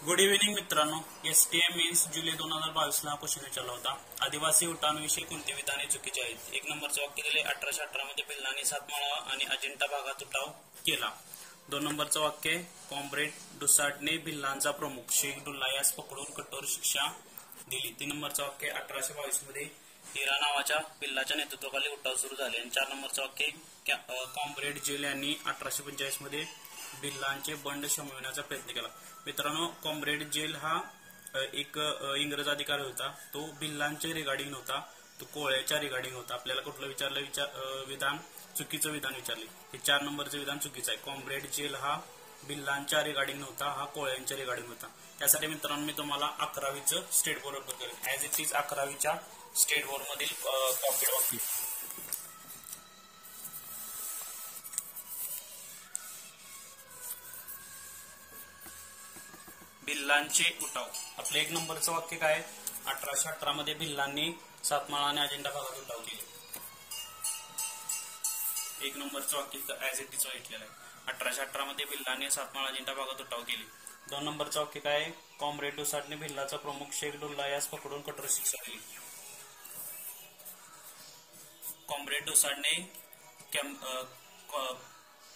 Good evening मित्रांनो. STM means जुलै 2022 ला question विचारला होता. आदिवासी उठावाविषयी कोणती विधाने चुकीची आहेत? एक नंबरचं वाक्य दिले 1818 मध्ये भिल्लांनी सातमाळा आणि अजिंठा भागात उठाव केला. दोन नंबरचं वाक्य कॉम्रेड डुसार्टने भिल्लांचा प्रमुख शेख डुल्ला यास पकडून कठोर शिक्षा दिली. तीन नंबरचं वाक्य 1822 मध्ये हिरा नावाच्या भिल्लाच्या नेतृत्वाखाली उठाव सुरू झाले. आणि चार नंबरचं वाक्य कॉम्रेड जेल यांनी 1845 मध्ये भिल्लांचे बंड शमविण्याचा प्रयत्न केला. मित्रांनो, कॉम्रेड जेल हा एक इंग्रज अधिकारी होता. तो भिल्लांच्या रिगार्डिंग होता, तो कोळ्याच्या रिगार्डिंग होता. आपल्याला कुठलं विचारलं विधान चुकीचं विधान विचारले. हे चार नंबरचं विधान चुकीचं आहे. कॉम्रेड जेल हा भिल्लांच्या रिगार्डिंग नव्हता, हा कोळ्यांच्या रिगार्डिंग होता. त्यासाठी मित्रांनो मी तुम्हाला 11वीचं स्टेट बोर्ड पेपर करेल. ऍज इट इज 11वीच्या स्टेट बोर्ड मधील कॉपी वाक्य. भिल्लांचे उठाव. आपलं एक नंबरचं वाक्य काय? 1818 मध्ये भिल्लांनी सातमाळा आणि अजिंठा भागात उठाव केले. एक नंबरचं वाक्य ऍज इट इज घेतलेलं आहे. 1818 मध्ये भिल्लांनी सातमाळा अजिंठा भागात उठाव केले. दोन नंबरचं वाक्य काय? कॉम्रेड डुसार्टने भिल्लाचा प्रमुख शेख डुल्ला यास पकडून कठोर शिक्षा दिली. कॉम्रेड डुसार्टने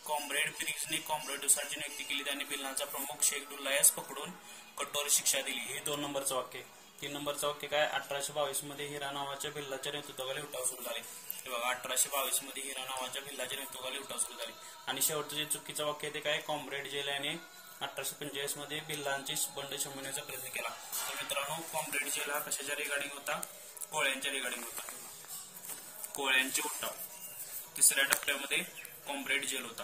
कॉम्रेड ब्रिग्जने कॉम्रेड डुसार्टची नियुक्ती केली. त्यांनी भिल्लांचा प्रमुख शेख डुल्ला यास पकडून कठोर शिक्षा दिली. हे दोन नंबरचं वाक्य. तीन नंबरचं वाक्य काय? 1822 मध्ये हिरा नावाच्या भिल्लाच्या नेतृत्वाखाली उठाव सुरू झाले. हे बघा, 1822 मध्ये हिरा नावाच्या भिल्लाच्या नेतृत्वाखाली उठाव सुरू झाले. आणि शेवटचं जे चुकीचं वाक्य ते काय? कॉम्रेड जेल याने 1845 मध्ये भिल्लांची बंड शमवण्याचा प्रयत्न केला. तर मित्रांनो, कॉम्रेड जेल हा कशाच्या रिगार्डिंग होता? कोळ्यांच्या रिगार्डिंग होता. कोळ्यांचे उठाव. तिसऱ्या टप्प्यामध्ये कॉम्रेड जेल होता.